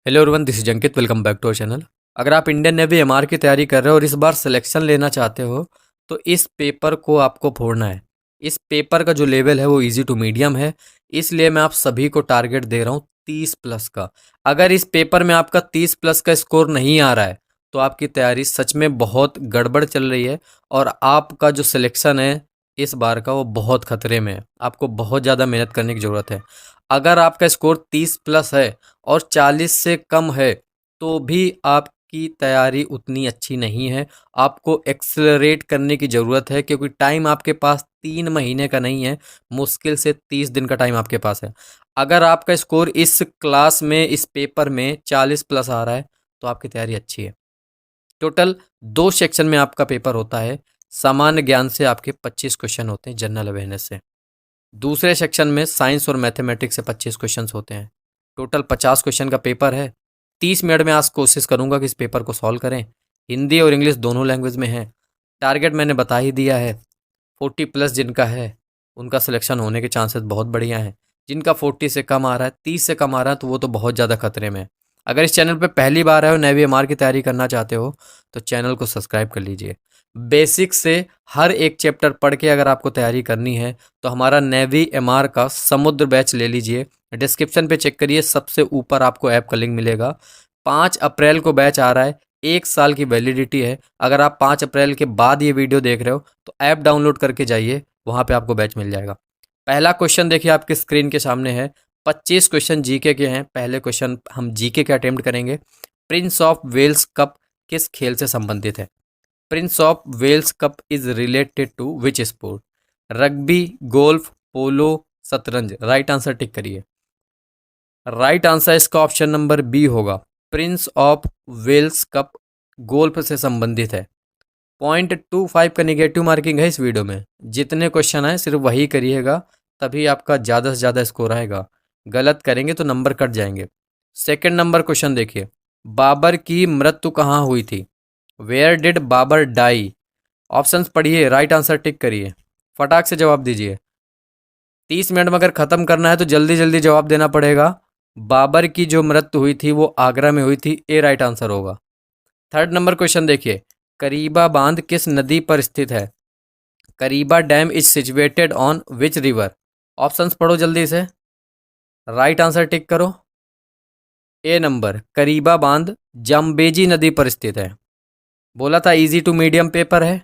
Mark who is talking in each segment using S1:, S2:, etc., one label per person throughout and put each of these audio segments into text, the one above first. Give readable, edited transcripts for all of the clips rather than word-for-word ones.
S1: Hello everyone, this is Ankit. Welcome back to our channel. अगर आप Indian navy MR की तैयारी कर रहे हो और इस बार सिलेक्शन लेना चाहते हो तो इस पेपर को आपको फोड़ना है। इस पेपर का जो लेवल है वो इजी टू मीडियम है, इसलिए मैं आप सभी को टारगेट दे रहा हूँ 30 प्लस का। अगर इस पेपर में आपका 30 प्लस का स्कोर नहीं आ रहा है तो आपकी तैयारी सच में बहुत गड़बड़ चल रही है और आपका जो सिलेक्शन है इस बार का वो बहुत खतरे में है। आपको बहुत ज़्यादा मेहनत करने की ज़रूरत है। अगर आपका स्कोर 30 प्लस है और 40 से कम है तो भी आपकी तैयारी उतनी अच्छी नहीं है। आपको एक्सेलरेट करने की ज़रूरत है क्योंकि टाइम आपके पास 3 महीने का नहीं है, मुश्किल से 30 दिन का टाइम आपके पास है। अगर आपका स्कोर इस क्लास में, इस पेपर में 40 प्लस आ रहा है तो आपकी तैयारी अच्छी है। टोटल 2 सेक्शन में आपका पेपर होता है। सामान्य ज्ञान से आपके 25 क्वेश्चन होते हैं, जनरल अवेयरनेस से। दूसरे सेक्शन में साइंस और मैथमेटिक्स से 25 क्वेश्चंस होते हैं। टोटल 50 क्वेश्चन का पेपर है। 30 मिनट में आज कोशिश करूंगा कि इस पेपर को सॉल्व करें। हिंदी और इंग्लिश दोनों लैंग्वेज में है। टारगेट मैंने बता ही दिया है। 40 प्लस जिनका है उनका सिलेक्शन होने के चांसेस बहुत बढ़िया हैं। जिनका 40 से कम आ रहा है, 30 से कम आ रहा है, तो वो तो बहुत ज़्यादा खतरे में है। अगर इस चैनल पे पहली बार आए हो, नेवी एमआर की तैयारी करना चाहते हो तो चैनल को सब्सक्राइब कर लीजिए। बेसिक से हर एक चैप्टर पढ़ के अगर आपको तैयारी करनी है तो हमारा नेवी एमआर का समुद्र बैच ले लीजिए। डिस्क्रिप्शन पे चेक करिए, सबसे ऊपर आपको ऐप का लिंक मिलेगा। 5 अप्रैल को बैच आ रहा है, 1 साल की वैलिडिटी है। अगर आप 5 अप्रैल के बाद ये वीडियो देख रहे हो तो ऐप डाउनलोड करके जाइए, वहाँ पे आपको बैच मिल जाएगा। पहला क्वेश्चन देखिए आपके स्क्रीन के सामने है। 25 क्वेश्चन जीके के हैं। पहले क्वेश्चन हम जीके के अटेम्प्ट करेंगे। प्रिंस ऑफ वेल्स कप किस खेल से संबंधित है? Prince of Wales cup is related to which sport? Rugby, golf, polo, शतरंज। राइट आंसर टिक करिए। राइट आंसर इसका ऑप्शन नंबर बी होगा। Prince of Wales cup golf से संबंधित है। 0.25 का निगेटिव मार्किंग है इस वीडियो में। जितने क्वेश्चन आए सिर्फ वही करिएगा, तभी आपका ज़्यादा से ज़्यादा स्कोर आएगा। गलत करेंगे तो नंबर कट जाएंगे। सेकंड नंबर क्वेश्चन देखिए। बाबर की मृत्यु कहाँ हुई थी? Where did Babur die? Options पढ़िए, राइट आंसर टिक करिए, फटाक से जवाब दीजिए। 30 मिनट में अगर ख़त्म करना है तो जल्दी जल्दी जवाब देना पड़ेगा। बाबर की जो मृत्यु हुई थी वो आगरा में हुई थी, ए राइट आंसर होगा। थर्ड नंबर क्वेश्चन देखिए। करीबा बांध किस नदी पर स्थित है? Kariba dam is situated on which river? Options पढ़ो जल्दी से, राइट आंसर टिक करो। ए नंबर, करीबा बांध जम्बेजी नदी पर स्थित है। बोला था इजी टू मीडियम पेपर है।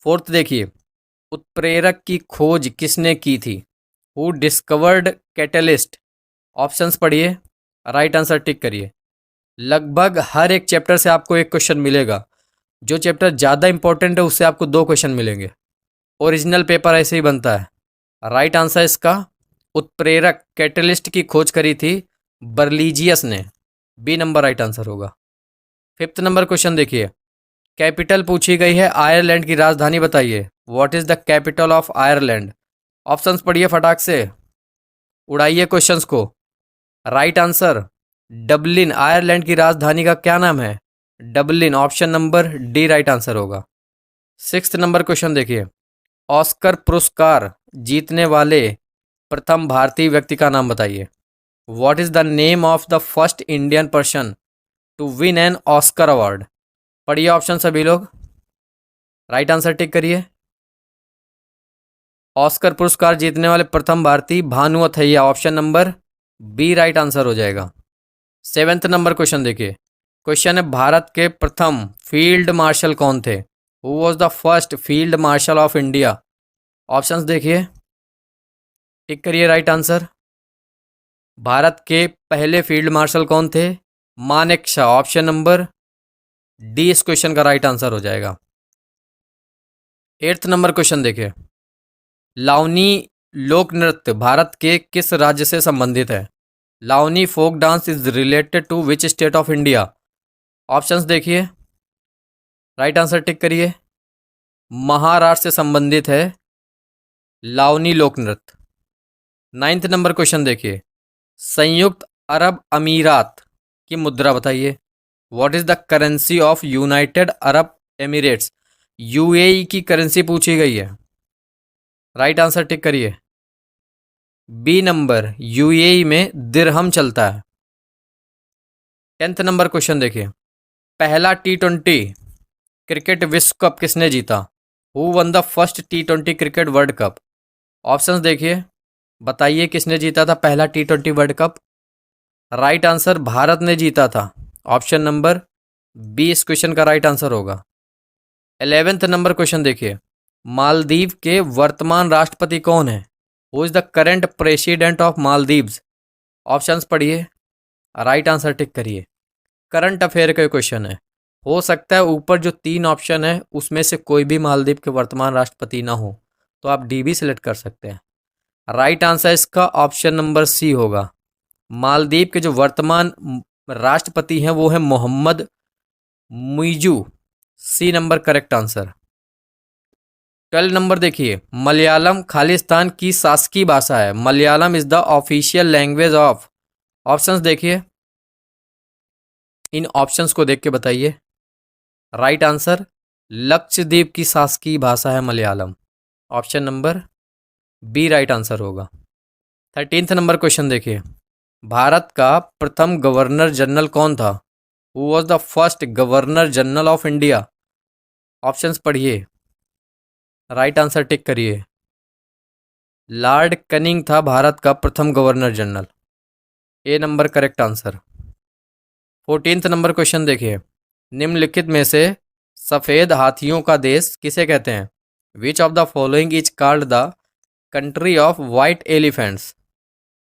S1: फोर्थ देखिए। उत्प्रेरक की खोज किसने की थी? Who discovered catalyst? ऑप्शंस पढ़िए, राइट आंसर टिक करिए। लगभग हर एक चैप्टर से आपको एक क्वेश्चन मिलेगा। जो चैप्टर ज़्यादा इंपॉर्टेंट है उससे आपको 2 क्वेश्चन मिलेंगे। ओरिजिनल पेपर ऐसे ही बनता है। राइट आंसर इसका उत्प्रेरक कैटलिस्ट की खोज करी थी बर्लीजियस ने, बी नंबर राइट आंसर होगा। फिफ्थ नंबर क्वेश्चन देखिए। कैपिटल पूछी गई है, आयरलैंड की राजधानी बताइए। What is the capital of Ireland? Options पढ़िए फटाक से, उड़ाइए क्वेश्चंस को। Right answer Dublin. आयरलैंड की राजधानी का क्या नाम है? Dublin. Option number D right answer होगा। सिक्स्थ नंबर क्वेश्चन देखिए। ऑस्कर पुरस्कार जीतने वाले प्रथम भारतीय व्यक्ति का नाम बताइए। What is the name of the first Indian person to win an Oscar award? पढ़िए ऑप्शन सभी लोग, राइट आंसर टिक करिए। ऑस्कर पुरस्कार जीतने वाले प्रथम भारतीय Bhanu Athaiya, option number B right answer हो जाएगा। सेवेंथ नंबर क्वेश्चन देखिए। क्वेश्चन है, भारत के प्रथम फील्ड मार्शल कौन थे? Who was the first field marshal of India? Options देखिए, टिक करिए राइट आंसर। भारत के पहले फील्ड मार्शल कौन थे? मानेकशॉ। ऑप्शन नंबर डी इस क्वेश्चन का राइट आंसर हो जाएगा। एट्थ नंबर क्वेश्चन देखिए। लावनी लोक नृत्य भारत के किस राज्य से संबंधित है? Lavani folk dance is related to which state of India? Options देखिए, राइट आंसर टिक करिए। महाराष्ट्र से संबंधित है लावनी लोक नृत्य। नाइन्थ नंबर क्वेश्चन देखिए। संयुक्त अरब अमीरात की मुद्रा बताइए। What is the currency of United Arab Emirates? UAE की करेंसी पूछी गई है, राइट आंसर टिक करिए। बी नंबर, यूएई में दिरहम चलता है। 10th नंबर क्वेश्चन देखिए, पहला T20 क्रिकेट विश्व कप किसने जीता? Who one the first T20 cricket world cup? Options देखिए, बताइए किसने जीता था पहला T20 world cup? Right answer Bharat ने जीता था। ऑप्शन नंबर बी इस क्वेश्चन का राइट आंसर होगा। 11th नंबर क्वेश्चन देखिए, मालदीव के वर्तमान राष्ट्रपति कौन है? Who is the current president of Maldives? Options पढ़िए, राइट आंसर टिक करिए। करंट अफेयर का क्वेश्चन है, हो सकता है ऊपर जो 3 ऑप्शन है उसमें से कोई भी मालदीव के वर्तमान राष्ट्रपति ना हो, तो आप डी भी सिलेक्ट कर सकते हैं। राइट आंसर इसका ऑप्शन नंबर सी होगा। मालदीव के जो वर्तमान राष्ट्रपति हैं वो है Mohamed Muizzu. C number correct answer. 12 number देखिए, मलयालम खालिस्तान की शासकीय भाषा है। Malayalam is the official language of. Options देखिए, इन ऑप्शंस को देख के बताइए। राइट आंसर लक्षद्वीप की शासकीय भाषा है Malayalam. Option number B right answer होगा। 13th नंबर क्वेश्चन देखिए, भारत का प्रथम गवर्नर जनरल कौन था? Who was the first governor general of India? Options पढ़िए, राइट आंसर टिक करिए। लॉर्ड कनिंग था भारत का प्रथम governor general. A number correct answer. 14th number question देखिए, निम्नलिखित में से सफ़ेद हाथियों का देश किसे कहते हैं? विच of the following is called the country of white elephants?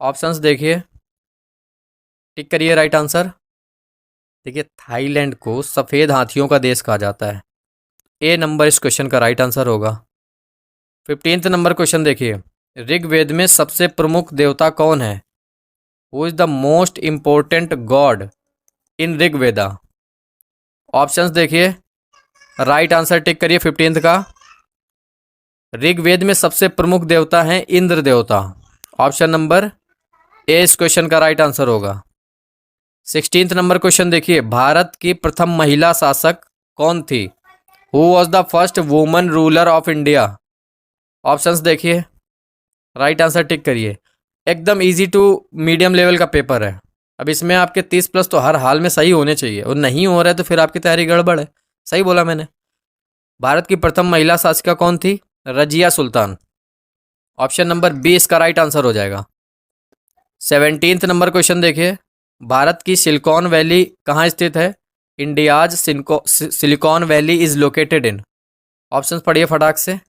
S1: Options देखिए, टिक करिए राइट आंसर। देखिए, थाईलैंड को सफ़ेद हाथियों का देश कहा जाता है। ए नंबर इस क्वेश्चन का राइट आंसर होगा। 15th नंबर क्वेश्चन देखिए, ऋग्वेद में सबसे प्रमुख देवता कौन है? Who is the most important God in Rigveda? Options देखिए, राइट आंसर टिक करिए 15th का। ऋग्वेद में सबसे प्रमुख देवता हैं इंद्र देवता। ऑप्शन नंबर ए इस क्वेश्चन का राइट आंसर होगा। 16th नंबर क्वेश्चन देखिए, भारत की प्रथम महिला शासक कौन थी? Who was the first woman ruler of India? Options देखिए, राइट आंसर टिक करिए। एकदम इजी टू मीडियम लेवल का पेपर है। अब इसमें आपके 30 प्लस तो हर हाल में सही होने चाहिए, और नहीं हो रहा है तो फिर आपकी तैयारी गड़बड़ है। सही बोला मैंने। भारत की प्रथम महिला शासिका कौन थी? Razia Sultan. Option number B इसका राइट आंसर हो जाएगा। 17th नंबर क्वेश्चन देखिए, भारत की सिलिकॉन वैली कहाँ स्थित है? India's silicon valley is located in. Options पढ़िए फटाक से।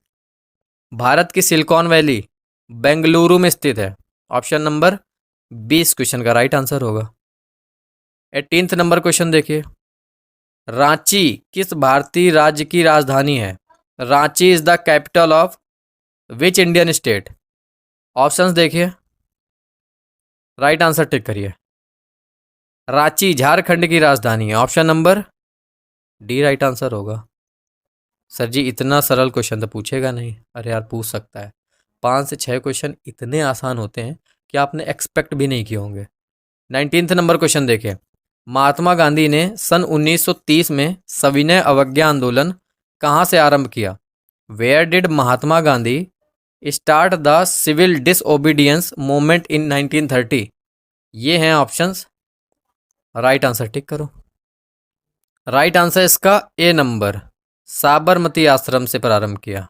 S1: भारत की सिलिकॉन वैली बेंगलुरु में स्थित है। ऑप्शन नंबर बी इस क्वेश्चन का राइट आंसर होगा। 18th नंबर क्वेश्चन देखिए, रांची किस भारतीय राज्य की राजधानी है? Ranchi is the capital of which Indian state? Options देखिए, राइट आंसर टिक करिए। रांची झारखंड की राजधानी है। Option number D right answer होगा। सर जी इतना सरल क्वेश्चन तो पूछेगा नहीं? अरे यार पूछ सकता है। 5 से 6 क्वेश्चन इतने आसान होते हैं कि आपने एक्सपेक्ट भी नहीं किए होंगे। 19th नंबर क्वेश्चन देखिए, महात्मा गांधी ने सन 1930 में सविनय अवज्ञा आंदोलन कहाँ से आरंभ किया? Where did Mahatma Gandhi start the civil disobedience movement in 1930? ये हैं ऑप्शंस, राइट आंसर टिक करो। राइट आंसर इसका ए नंबर, साबरमती आश्रम से प्रारंभ किया।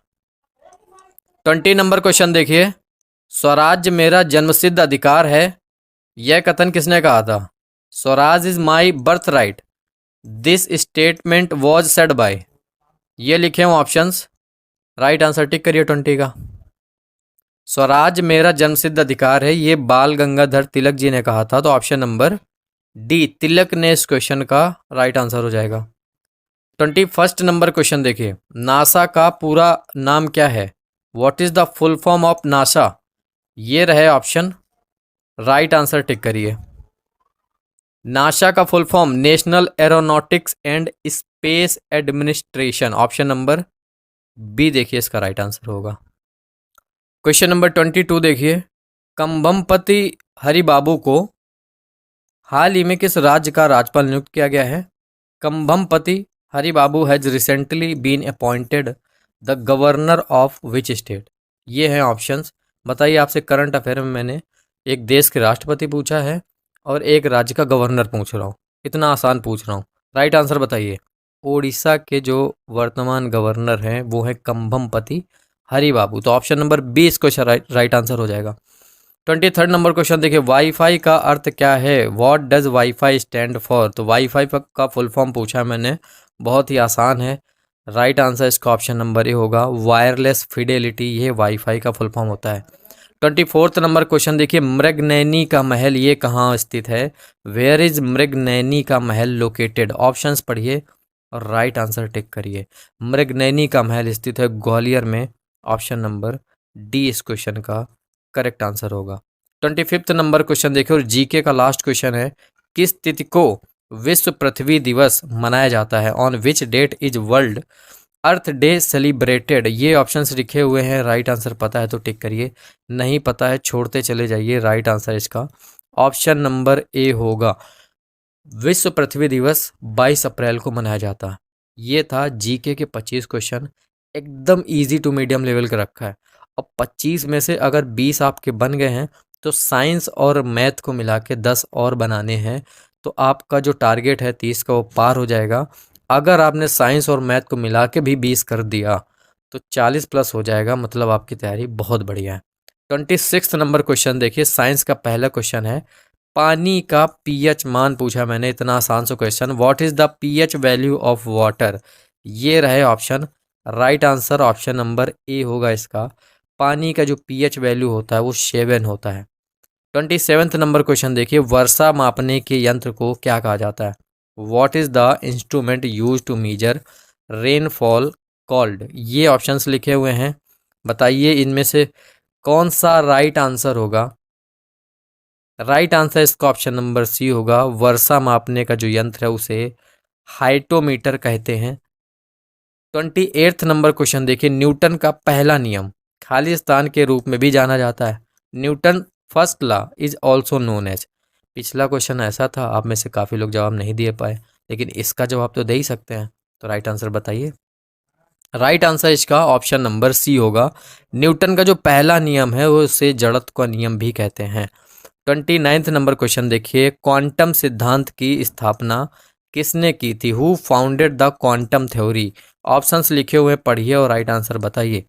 S1: 20 नंबर क्वेश्चन देखिए, स्वराज्य मेरा जन्मसिद्ध अधिकार है, यह कथन किसने कहा था? Swaraj is my birth right, this statement was said bye. ये लिखे हूँ ऑप्शंस, राइट आंसर टिक करिए 20 का। स्वराज मेरा जन्मसिद्ध अधिकार है, ये बाल गंगाधर तिलक जी ने कहा था, तो ऑप्शन नंबर डी तिलक ने इस क्वेश्चन का राइट आंसर हो जाएगा। 21st नंबर क्वेश्चन देखिए, नासा का पूरा नाम क्या है? What is the full form of NASA? ये रहे ऑप्शन, राइट आंसर टिक करिए। नासा का full form national aeronautics and space administration. Option number B देखिए इसका राइट आंसर होगा। क्वेश्चन नंबर 22 देखिए, कंभमपति हरिबाबू को हाल ही में किस राज्य का राज्यपाल नियुक्त किया गया है? Kambhampati Haribabu has recently been appointed the governor of which state? ये हैं ऑप्शंस। बताइए, आपसे करंट अफेयर में मैंने एक देश के राष्ट्रपति पूछा है और एक राज्य का गवर्नर पूछ रहा हूँ, इतना आसान पूछ रहा हूँ। राइट आंसर बताइए। ओडिशा के जो वर्तमान गवर्नर हैं वो है कंभमपति हरि बाबू। तो ऑप्शन नंबर बी इसको राइट आंसर हो जाएगा। 23rd नंबर क्वेश्चन देखिए, वाईफाई का अर्थ क्या है? What does wifi stand for? तो वाईफाई का फुल फॉर्म पूछा है मैंने, बहुत ही आसान है। राइट आंसर इसका ऑप्शन नंबर ए होगा, वायरलेस फिडेलिटी, ये वाईफाई का फुल फॉर्म होता है। 24th नंबर क्वेश्चन देखिए, मृगनयनी का महल ये कहाँ स्थित है? वेयर इज मृगनयनी का महल लोकेटेड? ऑप्शंस पढ़िए और राइट आंसर टिक करिए। मृगनयनी का महल स्थित है ग्वालियर में। ऑप्शन नंबर डी इस क्वेश्चन का करेक्ट आंसर होगा। 25th नंबर क्वेश्चन देखिए और जीके का लास्ट क्वेश्चन है, किस तिथि को विश्व पृथ्वी दिवस मनाया जाता है? On which date is world earth day celebrated? ये ऑप्शंस लिखे हुए हैं, राइट आंसर पता है तो टिक करिए, नहीं पता है छोड़ते चले जाइए। राइट आंसर इसका ऑप्शन नंबर ए होगा, विश्व पृथ्वी दिवस 22 अप्रैल को मनाया जाता है। ये था जीके के 25 क्वेश्चन, एकदम इजी टू मीडियम लेवल का रखा है। अब 25 में से अगर 20 आपके बन गए हैं तो साइंस और मैथ को मिला के 10 और बनाने हैं, तो आपका जो टारगेट है 30 का वो पार हो जाएगा। अगर आपने साइंस और मैथ को मिला के भी 20 कर दिया तो 40 प्लस हो जाएगा, मतलब आपकी तैयारी बहुत बढ़िया है। 26 नंबर क्वेश्चन देखिए, साइंस का पहला क्वेश्चन है, पानी का पीएच मान पूछा मैंने, इतना आसान सा question. What is the pH value of water? ये रहे option. Right answer option number A होगा इसका, पानी का जो पीएच वैल्यू होता है वो 7 होता है। 27th नंबर क्वेश्चन देखिए, वर्षा मापने के यंत्र को क्या कहा जाता है? What is the instrument use to measure rainfall called? ये ऑप्शंस लिखे हुए हैं, बताइए इनमें से कौन सा राइट आंसर होगा? राइट आंसर इसका ऑप्शन नंबर सी होगा, वर्षा मापने का जो यंत्र है उसे हाइटोमीटर कहते हैं। 28th नंबर क्वेश्चन देखिए, न्यूटन का पहला नियम खाली स्थान के रूप में भी जाना जाता है। Newton first law is also known as. पिछला क्वेश्चन ऐसा था, आप में से काफ़ी लोग जवाब नहीं दे पाए, लेकिन इसका जवाब तो दे ही सकते हैं। तो राइट आंसर बताइए। राइट आंसर इसका ऑप्शन नंबर सी होगा, न्यूटन का जो पहला नियम है वो उसे जड़त्व का नियम भी कहते हैं। 29th नंबर क्वेश्चन देखिए, क्वांटम सिद्धांत की स्थापना किसने की थी? Who founded the quantum theory? Options लिखे हुए पढ़िए और राइट आंसर बताइए।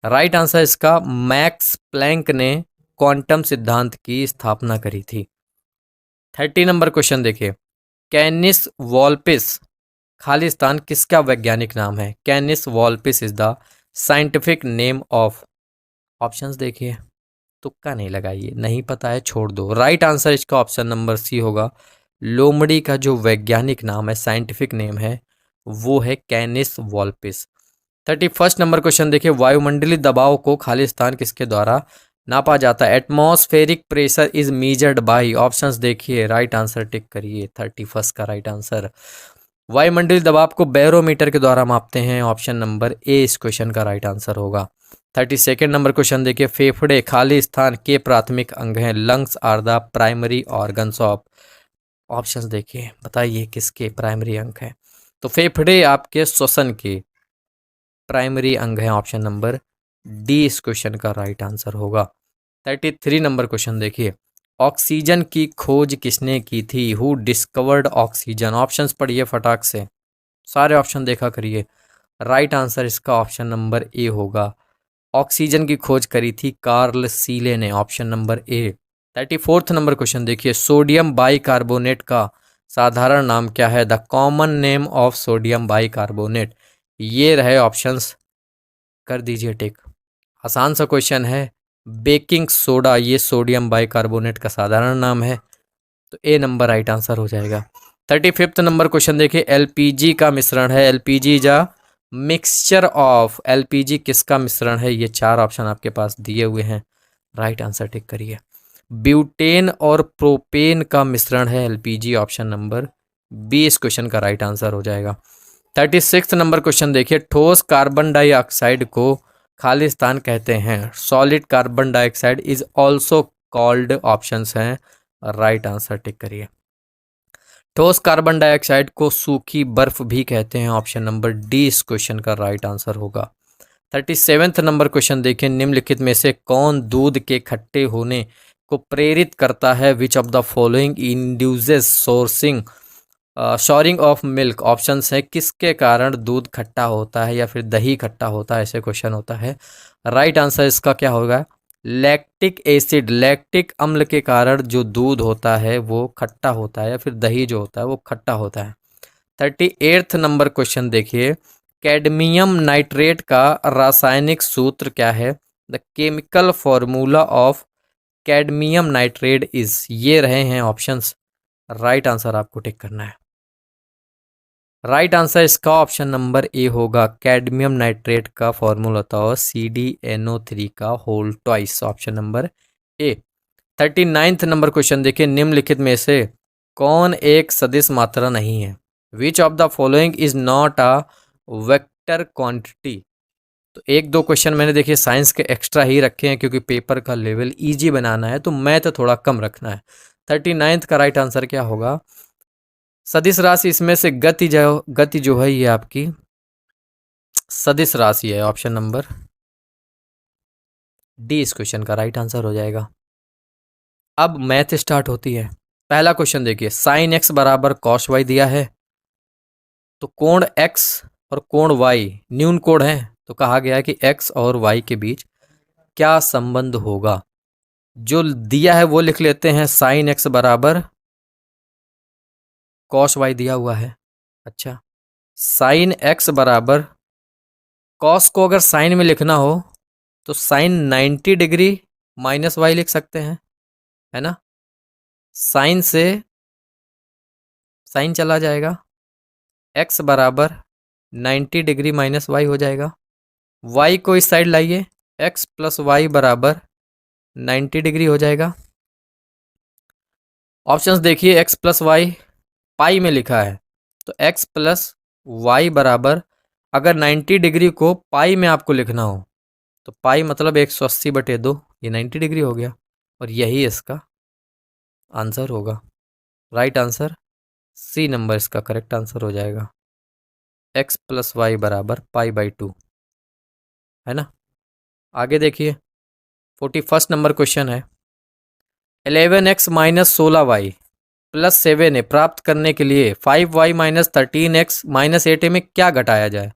S1: राइट आंसर इसका, मैक्स प्लैंक ने क्वांटम सिद्धांत की स्थापना करी थी। 30 नंबर क्वेश्चन देखिए, कैनिस वॉल्पिस खालिस्तान किसका वैज्ञानिक नाम है? Canis vulpes is the scientific name of. Options देखिए, तुक्का नहीं लगाइए, नहीं पता है छोड़ दो। राइट आंसर इसका ऑप्शन नंबर सी होगा, लोमड़ी का जो वैज्ञानिक नाम है, साइंटिफिक नेम है, वो है कैनिस वॉल्पिस। 31st नंबर क्वेश्चन देखिए, वायुमंडलीय दबाव को खालिस्तान किसके द्वारा नापा जाता है? Atmospheric pressure is measured by. Options देखिए, राइट आंसर टिक करिए। 31st का राइट आंसर, वायुमंडलीय दबाव को बैरोमीटर के द्वारा मापते हैं। ऑप्शन नंबर ए इस क्वेश्चन का राइट आंसर होगा। 32nd नंबर क्वेश्चन देखिए, फेफड़े खाली स्थान के प्राथमिक अंग हैं। Lungs are the primary organs of. Options देखिए, बताइए किसके प्राइमरी अंग हैं? तो फेफड़े आपके श्वसन के प्राइमरी अंग हैं। ऑप्शन नंबर डी इस क्वेश्चन का राइट आंसर होगा। 33 नंबर क्वेश्चन देखिए, ऑक्सीजन की खोज किसने की थी? Who discovered oxygen? ऑप्शंस पढ़िए फटाक से, सारे ऑप्शन देखा करिए। राइट आंसर इसका ऑप्शन नंबर ए होगा, ऑक्सीजन की खोज करी थी कार्ल सीले ने। ऑप्शन नंबर ए। 34th नंबर क्वेश्चन देखिए, सोडियम बाइकार्बोनेट का साधारण नाम क्या है? The common name of sodium bicarbonate. ये रहे ऑप्शंस, कर दीजिए टिक। आसान सा क्वेश्चन है, बेकिंग सोडा ये सोडियम बाइकार्बोनेट का साधारण नाम है, तो ए नंबर राइट आंसर हो जाएगा। 35th नंबर क्वेश्चन देखिए, एलपीजी का मिश्रण है। एलपीजी जा मिक्सचर ऑफ। एलपीजी किसका मिश्रण है? ये 4 ऑप्शन आपके पास दिए हुए हैं, राइट आंसर टिक करिए। ब्यूटेन और प्रोपेन का मिश्रण है एलपीजी। ऑप्शन नंबर बी इस क्वेश्चन का राइट आंसर हो जाएगा। 36th नंबर क्वेश्चन देखिए, ठोस कार्बन डाइऑक्साइड को खालिस्तान कहते हैं। Solid carbon dioxide is also called. Options हैं, राइट आंसर टिक करिए। ठोस कार्बन डाइऑक्साइड को सूखी बर्फ भी कहते हैं। ऑप्शन नंबर डी इस क्वेश्चन का राइट आंसर होगा। 37th नंबर क्वेश्चन देखिए, निम्नलिखित में से कौन दूध के खट्टे होने को प्रेरित करता है? Which of the following induces souring of milk? Options है किसके कारण दूध खट्टा होता है या फिर दही खट्टा होता है, ऐसे क्वेश्चन होता है। राइट आंसर इसका क्या होगा? लैक्टिक एसिड, लैक्टिक अम्ल के कारण जो दूध होता है वो खट्टा होता है या फिर दही जो होता है वो खट्टा होता है। 38 नंबर क्वेश्चन देखिए, कैडमियम नाइट्रेट का रासायनिक सूत्र क्या है? The chemical formula of cadmium nitrate is, ये रहे हैं ऑप्शंस। राइट आंसर आपको टिक करना है। राइट आंसर इसका ऑप्शन नंबर ए होगा। कैडमियम नाइट्रेट का फॉर्मूला होता है CdNO3 का whole twice, option number A. 39th number question देखिए, निम्नलिखित में से कौन एक सदिश मात्रा नहीं है? Which of the following is not a vector quantity? तो एक दो क्वेश्चन मैंने देखिए साइंस के एक्स्ट्रा ही रखे हैं क्योंकि पेपर का लेवल इजी बनाना है, तो मैथ थोड़ा कम रखना है। 39th का राइट आंसर क्या होगा? सदिश राशि इसमें से गति जो है ये आपकी सदिश राशि है, ऑप्शन नंबर डी इस क्वेश्चन का राइट आंसर हो जाएगा। अब मैथ स्टार्ट होती है। पहला क्वेश्चन देखिए, साइन एक्स बराबर कॉस वाई दिया है, तो कोण एक्स और कोण वाई न्यून कोण है, तो कहा गया है कि एक्स और वाई के बीच क्या संबंध होगा? जो दिया है वो लिख लेते हैं, साइन एक्स बराबर कॉस वाई दिया हुआ है। अच्छा, साइन एक्स बराबर कॉस को अगर साइन में लिखना हो तो साइन 90 डिग्री माइनस वाई लिख सकते हैं, है ना। साइन से साइन चला जाएगा, एक्स बराबर 90 डिग्री माइनस वाई हो जाएगा। वाई को इस साइड लाइए, एक्स प्लस वाई बराबर 90 डिग्री हो जाएगा। ऑप्शंस देखिए, एक्स प्लस वाई पाई में लिखा है, तो एक्स प्लस वाई बराबर अगर 90 डिग्री को पाई में आपको लिखना हो तो पाई मतलब 180/2, ये 90 डिग्री हो गया और यही इसका आंसर होगा। राइट आंसर सी नंबर इसका करेक्ट आंसर हो जाएगा। एक्स प्लस वाई बराबर पाई/2, है ना। आगे देखिए, 41 नंबर क्वेश्चन है, 11x minus 16y plus 7a प्राप्त करने के लिए 5y minus 13x minus 8a में क्या घटाया जाए?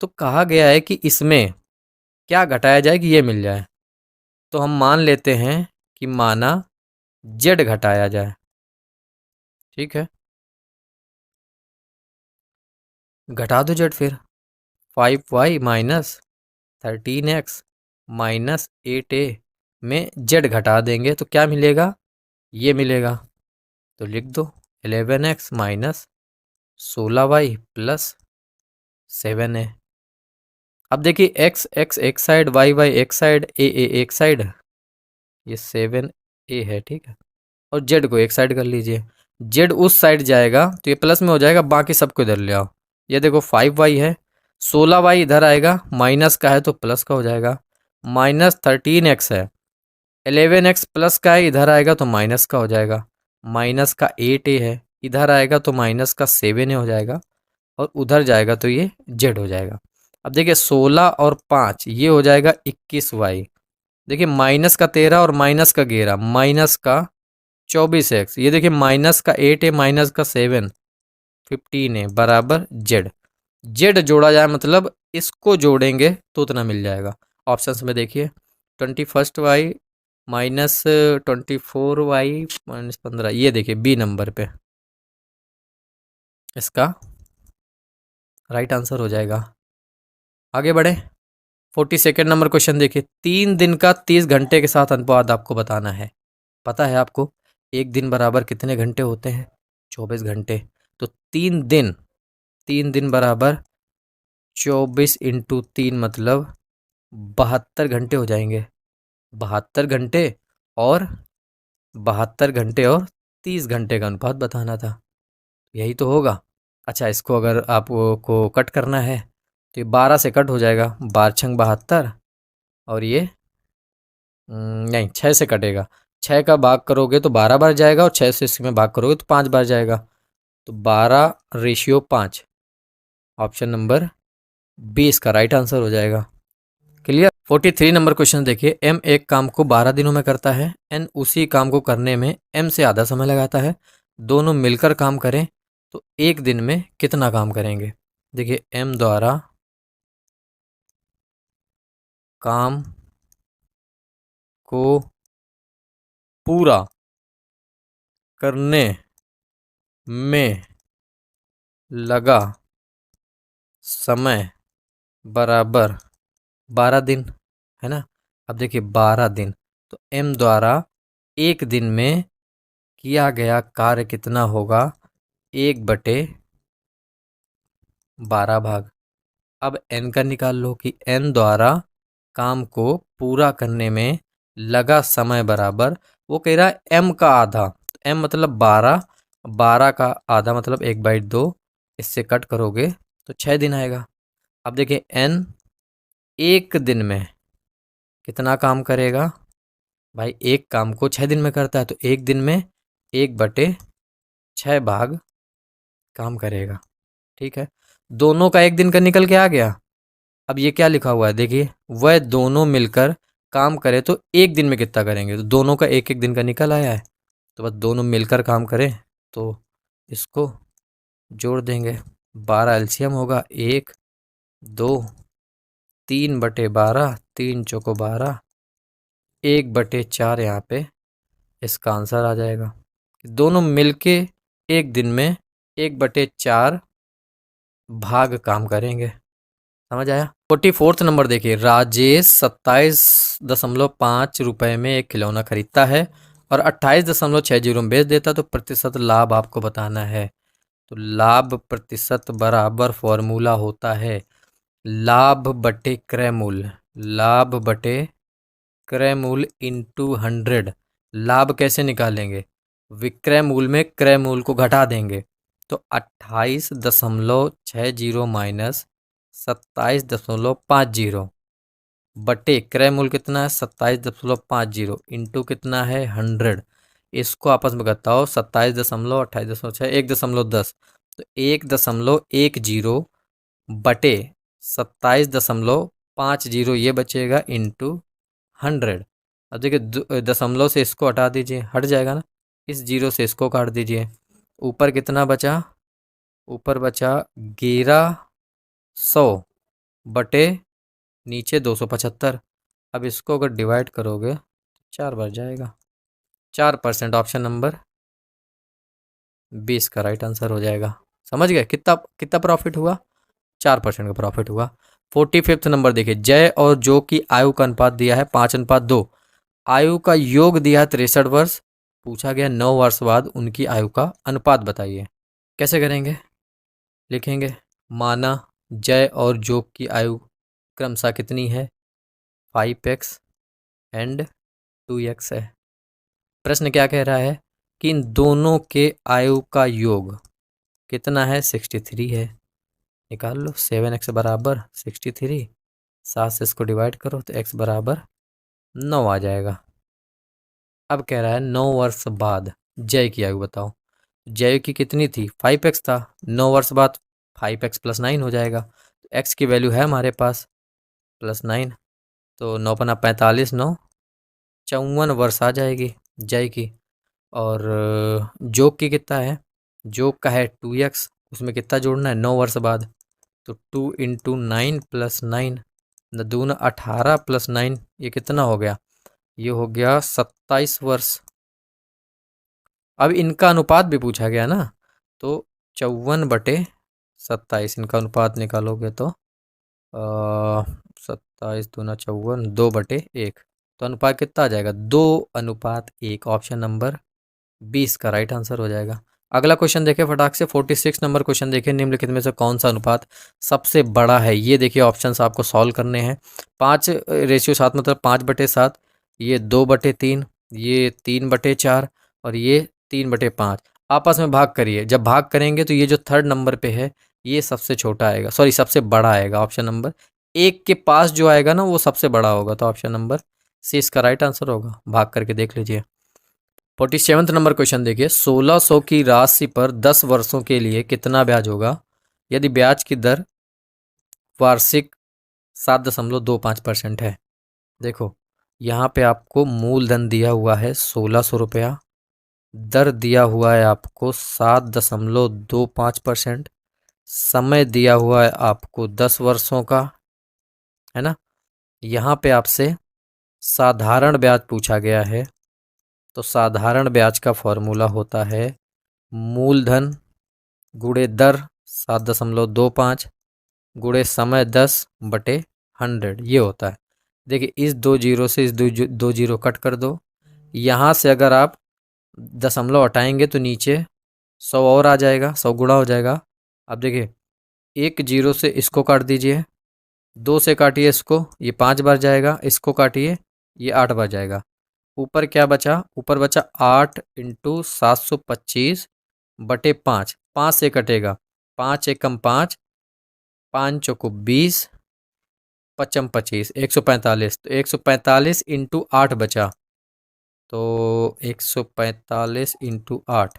S1: तो कहा गया है कि इसमें क्या घटाया जाए कि ये मिल जाए, तो हम मान लेते हैं कि माना z घटाया जाए, ठीक है। घटा दो z फिर, 5y minus 13x minus 8a में z घटा देंगे तो क्या मिलेगा? ये मिलेगा, तो लिख दो 11x minus 16y plus 7a। अब देखिए एक्स एक्स एक साइड, वाई वाई एक साइड, ए एक साइड, ये 7a है, ठीक है। और जेड को एक साइड कर लीजिए, जेड उस साइड जाएगा तो ये प्लस में हो जाएगा, बाकी सबको इधर ले आओ। ये देखो 5y है, 16y इधर आएगा, माइनस का है तो प्लस का हो जाएगा। माइनस 13x है, 11x प्लस का है, इधर आएगा तो माइनस का हो जाएगा। माइनस का 8a है, इधर आएगा तो माइनस का 7a हो जाएगा, और उधर जाएगा तो ये जेड हो जाएगा। अब देखिए 16 और 5 ये हो जाएगा 21y। देखिए माइनस का 13 और माइनस का 11, माइनस का 24x, ये देखिए माइनस का 8 है, माइनस का 7, 15 है बराबर जेड। जेड जोड़ा जाए मतलब इसको जोड़ेंगे तो उतना मिल जाएगा। ऑप्शंस में देखिए 21y माइनस 24y माइनस 15, ये देखिए बी नंबर पे इसका राइट आंसर हो जाएगा। आगे बढ़े, 42 नंबर क्वेश्चन देखिए, 3 दिन का 30 घंटे के साथ अनुपात आपको बताना है। पता है आपको एक दिन बराबर कितने घंटे होते हैं? 24 घंटे। तो 3 दिन बराबर 24 इंटू 3 मतलब 72 घंटे हो जाएंगे। 72 घंटे और 30 घंटे का अनुपात बताना था, यही तो होगा। अच्छा, इसको अगर आपको कट करना है तो ये 12 से कट हो जाएगा, 12×6 72, और ये नहीं 6 से कटेगा। 6 का भाग करोगे तो 12 बार जाएगा और 6 से इसमें भाग करोगे तो 5 बार जाएगा, तो 12/5, ऑप्शन नंबर बी इसका राइट आंसर हो जाएगा। क्लियर। 43 नंबर क्वेश्चन देखिए, एम एक काम को 12 दिनों में करता है, एन उसी काम को करने में एम से आधा समय लगाता है। दोनों मिलकर काम करें तो एक दिन में कितना काम करेंगे। देखिए, एम द्वारा काम को पूरा करने में लगा समय बराबर 12 दिन, है ना। अब देखिए 12 दिन, तो एम द्वारा एक दिन में किया गया कार्य कितना होगा, 1/12 भाग। अब एन का निकाल लो कि एन द्वारा काम को पूरा करने में लगा समय बराबर, वो कह रहा है एम का आधा, एम मतलब 12, 12 का आधा मतलब 1/2, इससे कट करोगे तो 6 दिन आएगा। अब देखिए एन एक दिन में कितना काम करेगा, भाई एक काम को 6 दिन में करता है तो एक दिन में 1/6 भाग काम करेगा। ठीक है, दोनों का एक दिन का निकल के आ गया। अब ये क्या लिखा हुआ है, देखिए वह दोनों मिलकर काम करे तो एक दिन में कितना करेंगे, तो दोनों का एक एक दिन का निकल आया है, तो बस दोनों मिलकर काम करें तो इसको जोड़ देंगे। 12 एलसीएम होगा, 1, 2, 3/12, 3 चौको 12, 1/4 यहाँ पे इसका आंसर आ जाएगा। दोनों मिलके एक दिन में 1/4 भाग काम करेंगे। समझ आया। 44 नंबर देखिए, राजेश 27.5 रुपए में एक खिलौना खरीदता है और 28.60 में बेच देता, तो प्रतिशत लाभ आपको बताना है। तो लाभ प्रतिशत बराबर फॉर्मूला होता है लाभ बटे क्रय मूल्य, लाभ बटे क्रय मूल्य इंटू 100। लाभ कैसे निकालेंगे, विक्रय मूल्य में क्रय मूल्य को घटा देंगे, तो 28.60 माइनस 27.50 बटे क्रय मूल्य कितना है 27.50 इंटू कितना है 100। इसको आपस में घटाओ, 27.28.6 1.10, तो 1.10 बटे 27.50 ये बचेगा इंटू 100। अब देखिए दशमलव से इसको हटा दीजिए, हट जाएगा ना, इस जीरो से इसको काट दीजिए, ऊपर कितना बचा, ऊपर बचा 1100 बटे नीचे 275। अब इसको अगर डिवाइड करोगे 4 बच जाएगा, 4%। ऑप्शन नंबर 20 का राइट आंसर हो जाएगा। समझ गए, कितना कितना प्रॉफिट हुआ, 4% का प्रॉफिट हुआ। 45 नंबर देखिए, जय और जो की आयु का अनुपात दिया है 5:2, आयु का योग दिया है 63 वर्ष, पूछा गया 9 वर्ष बाद उनकी आयु का अनुपात बताइए। कैसे करेंगे, लिखेंगे माना जय और जोग की आयु क्रमशः कितनी है, 5x एंड 2x है। प्रश्न क्या कह रहा है कि इन दोनों के आयु का योग कितना है, 63 है। निकाल लो, 7x बराबर 63, 7 से इसको डिवाइड करो तो x बराबर 9 आ जाएगा। अब कह रहा है 9 वर्ष बाद जय की आयु बताओ। जय की कितनी थी, 5x था, 9 वर्ष बाद 5x + 9 हो जाएगा, तो x की वैल्यू है हमारे पास +9, तो 9×45 9, 54 वर्ष आ जाएगी जय की। और जोग की कितना है, जोग का है 2x, उसमें कितना जोड़ना है 9 वर्ष बाद, तो 2 × 9 + 9, दूना 18 + 9, ये कितना हो गया, ये हो गया 27 वर्ष। अब इनका अनुपात भी पूछा गया ना, तो 54/27 इनका अनुपात निकालोगे तो 27 दूना 54, 2/1, तो अनुपात कितना आ जाएगा, 2:1। ऑप्शन नंबर 20 का राइट आंसर हो जाएगा। अगला क्वेश्चन देखिए फटाक से, 46 नंबर क्वेश्चन देखिए, निम्नलिखित में से कौन सा अनुपात सबसे बड़ा है। ये देखिए ऑप्शंस आपको सॉल्व करने हैं। 5:7 मतलब 5/7, ये 2/3, ये 3/4 और ये 3/5। आपस में भाग करिए, जब भाग करेंगे तो ये जो थर्ड नंबर पे है ये सबसे छोटा आएगा, सॉरी सबसे बड़ा आएगा। ऑप्शन नंबर 1 के पास जो आएगा ना वो सबसे बड़ा होगा, तो ऑप्शन नंबर सी इसका राइट आंसर होगा। भाग करके देख लीजिए। 47 नंबर क्वेश्चन देखिए, 1600 की राशि पर 10 वर्षों के लिए कितना ब्याज होगा यदि ब्याज की दर वार्षिक 7.25% है। देखो, यहाँ पे आपको मूलधन दिया हुआ है 1600 रुपया, दर दिया हुआ है आपको 7.25%, समय दिया हुआ है आपको 10 वर्षों का, है ना। यहाँ पे आपसे साधारण ब्याज पूछा गया है, तो साधारण ब्याज का फॉर्मूला होता है मूलधन गुणे दर 7.25 गुणे समय 10/100, ये होता है। देखिए, इस दो जीरो से इस दो जीरो कट कर दो। यहाँ से अगर आप दशमलव हटाएंगे तो नीचे 100 और आ जाएगा, 100 गुणा हो जाएगा। अब देखिए, एक जीरो से इसको काट दीजिए, दो से काटिए इसको, ये 5 बार जाएगा, इसको काटिए, ये 8 बार जाएगा। ऊपर क्या बचा? ऊपर बचा 8 इंटू 725/5, 5 से कटेगा, 5 एकम 5, 5 चौको 20, पचम 25, 145, तो 145 इंटू 8 बचा, तो 145 इंटू 8,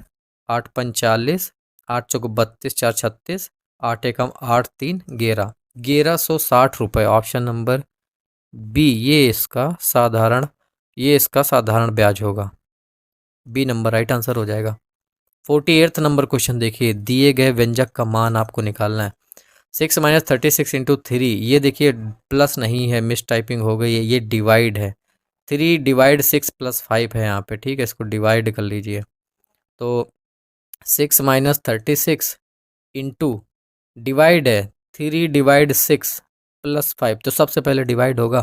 S1: 8 × 45, 8 चौको 32, 4 36, 8 एकम 8 3 11, 1160 रुपये। ऑप्शन नंबर बी, ये इसका साधारण ब्याज होगा। बी नंबर राइट आंसर हो जाएगा। 48 नंबर क्वेश्चन देखिए, दिए गए व्यंजक का मान आपको निकालना है। 6 - 36 × 3, ये देखिए प्लस नहीं है, मिस टाइपिंग हो गई है, ये डिवाइड है। 3 ÷ 6 + 5 है यहाँ पे, ठीक है, इसको डिवाइड कर लीजिए। तो 6 - 36 इंटू डिवाइड है 3 ÷ 6 + 5, तो सबसे पहले डिवाइड होगा।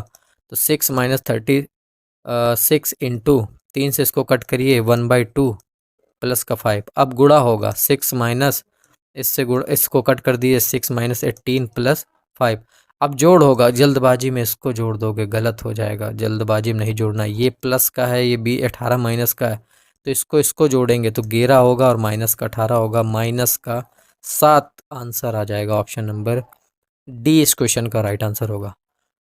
S1: तो 6 - 36 इंटू 3 से इसको कट करिए, 1/2 प्लस का 5। अब गुणा होगा, 6 माइनस इससे गुण, इसको कट कर दिए, 6 - 18 + 5। अब जोड़ होगा, जल्दबाजी में इसको जोड़ दोगे गलत हो जाएगा, जल्दबाजी में नहीं जोड़ना। ये प्लस का है, ये बी 18 माइनस का है, तो इसको जोड़ेंगे तो 11 होगा और माइनस का 18 होगा, माइनस का 7 आंसर आ जाएगा। ऑप्शन नंबर डी इस क्वेश्चन का राइट आंसर होगा।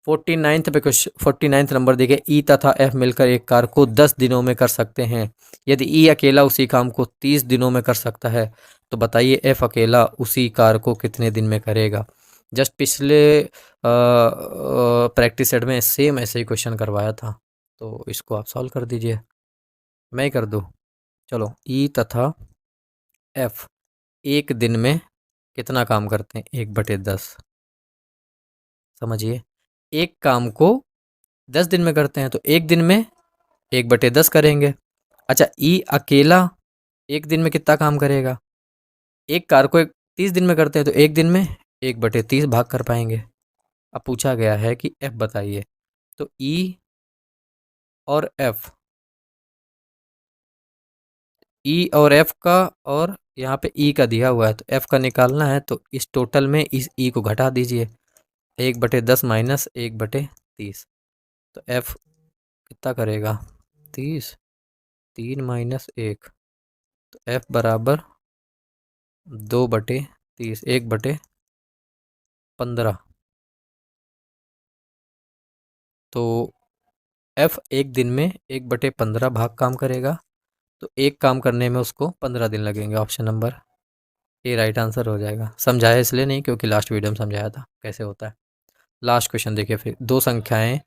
S1: 49th नंबर देखिए, ई तथा एफ मिलकर एक कार्य को 10 दिनों में कर सकते हैं। यदि ई अकेला उसी काम को 30 दिनों में कर सकता है, तो बताइए एफ अकेला उसी कार्य को कितने दिन में करेगा। जस्ट पिछले प्रैक्टिस सेट में सेम ऐसे ही क्वेश्चन करवाया था, तो इसको आप सॉल्व कर दीजिए, मैं ही कर दूँ। चलो, ई तथा एफ एक दिन में कितना काम करते हैं? 1/10। समझिए, एक काम को 10 दिन में करते हैं, तो एक दिन में 1/10 करेंगे। अच्छा, ई अकेला एक दिन में कितना काम करेगा? एक कार को 30 दिन में करते हैं, तो एक दिन में 1/30 भाग कर पाएंगे। अब पूछा गया है कि एफ बताइए, तो ई और एफ, ई और एफ का, और यहाँ पे ई का दिया हुआ है, तो एफ का निकालना है, तो इस टोटल में इस ई को घटा दीजिए, 1/10 माइनस 1/30, तो एफ कितना करेगा? 30, 3 माइनस 1, तो एफ बराबर 2/30, 1/15। तो एफ एक दिन में 1/15 भाग काम करेगा, तो एक काम करने में उसको 15 दिन लगेंगे। ऑप्शन नंबर ए राइट आंसर हो जाएगा। समझाया इसलिए नहीं क्योंकि लास्ट वीडियो में समझाया था कैसे होता है। लास्ट क्वेश्चन देखिए, फिर दो संख्याएं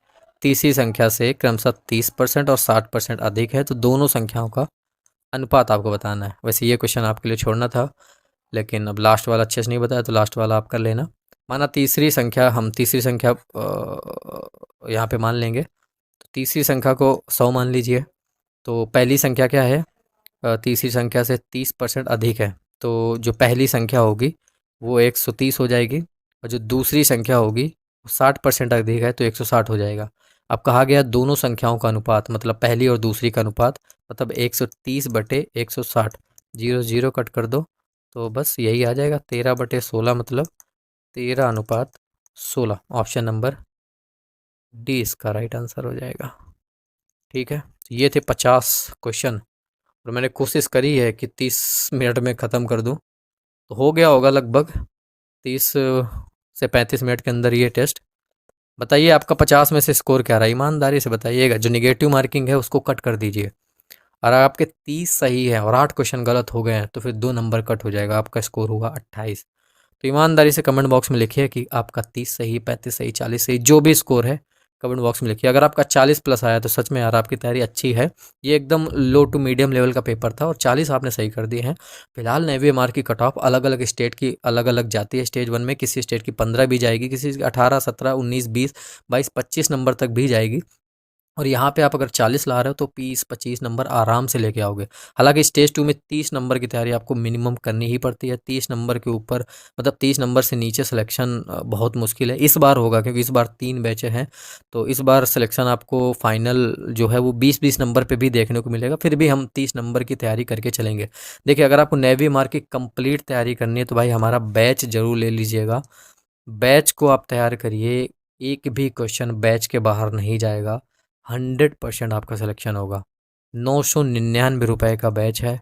S1: तीसरी संख्या से क्रमशः 30% और 60% अधिक है, तो दोनों संख्याओं का अनुपात आपको बताना है। वैसे ये क्वेश्चन आपके लिए छोड़ना था, लेकिन अब लास्ट वाला अच्छे से नहीं बताया, तो लास्ट वाला आप कर लेना। माना तीसरी संख्या, हम तीसरी संख्या यहाँ पे मान लेंगे, तो तीसरी संख्या को 100 मान लीजिए। तो पहली संख्या क्या है? तीसरी संख्या से 30% अधिक है, तो जो पहली संख्या होगी वो 130 हो जाएगी, और जो दूसरी संख्या होगी वो 60% अधिक है, तो 160 हो जाएगा। अब कहा गया दोनों संख्याओं का अनुपात, मतलब पहली और दूसरी का अनुपात, मतलब 130/160, 0 0 कट कर दो, तो बस यही आ जाएगा, 13/16, मतलब 13:16। ऑप्शन नंबर डी इसका राइट आंसर हो जाएगा। ठीक है, तो ये थे 50 क्वेश्चन, और मैंने कोशिश करी है कि 30 मिनट में ख़त्म कर दूं, तो हो गया होगा लगभग 30 से 35 मिनट के अंदर ये टेस्ट। बताइए आपका 50 में से स्कोर क्या रहा, ईमानदारी से बताइएगा। जो निगेटिव मार्किंग है उसको कट कर दीजिए, और आपके 30 सही है और 8 क्वेश्चन गलत हो गए हैं, तो फिर 2 नंबर कट हो जाएगा, आपका स्कोर हुआ 28। तो ईमानदारी से कमेंट बॉक्स में लिखिए कि आपका 30 सही, 35 सही, 40 सही, जो भी स्कोर है कमेंट बॉक्स में लिखिए। अगर आपका 40 प्लस आया तो सच में यार आपकी तैयारी अच्छी है। ये एकदम लो टू मीडियम लेवल का पेपर था और 40 आपने सही कर दिए हैं। फिलहाल नेवी एमआर की कट ऑफ अलग अलग स्टेट की अलग अलग जाती है। स्टेज 1 में किसी स्टेट की 15 भी जाएगी, किसी की 18, 17, 19, 20, 22, 25 नंबर तक भी जाएगी। और यहाँ पे आप अगर 40 ला रहे हो तो 20-25 नंबर आराम से लेके आओगे। हालांकि स्टेज 2 में 30 नंबर की तैयारी आपको मिनिमम करनी ही पड़ती है। 30 नंबर के ऊपर मतलब 30 नंबर से नीचे सिलेक्शन बहुत मुश्किल है। इस बार होगा क्योंकि इस बार 3 बैचें हैं, तो इस बार सिलेक्शन आपको फाइनल जो है वो 20-20 नंबर पे भी देखने को मिलेगा। फिर भी हम 30 नंबर की तैयारी करके चलेंगे। देखिए, अगर आपको नेवी मार्क की कंप्लीट तैयारी करनी है तो भाई हमारा बैच ज़रूर ले लीजिएगा। बैच को आप तैयार करिए, एक भी क्वेश्चन बैच के बाहर नहीं जाएगा। 100% आपका सिलेक्शन होगा। 999 रुपये का बैच है,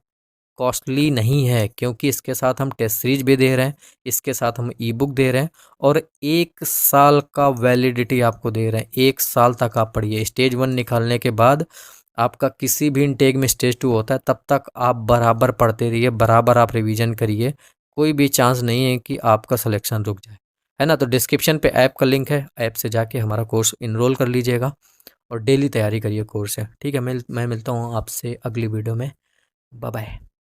S1: कॉस्टली नहीं है क्योंकि इसके साथ हम टेस्ट सीरीज भी दे रहे हैं, इसके साथ हम ई बुक दे रहे हैं और 1 साल का वैलिडिटी आपको दे रहे हैं। 1 साल तक आप पढ़िए। स्टेज 1 निकालने के बाद आपका किसी भी इनटेक में स्टेज 2 होता है, तब तक आप बराबर पढ़ते रहिए, बराबर आप रिवीजन करिए। कोई भी चांस नहीं है कि आपका सिलेक्शन रुक जाए, है ना। तो डिस्क्रिप्शन पे ऐप का लिंक है, ऐप से जाके हमारा कोर्स इनरोल कर लीजिएगा और डेली तैयारी करिए कोर्स से। ठीक है, मैं मिलता हूँ आपसे अगली वीडियो में। Bye bye.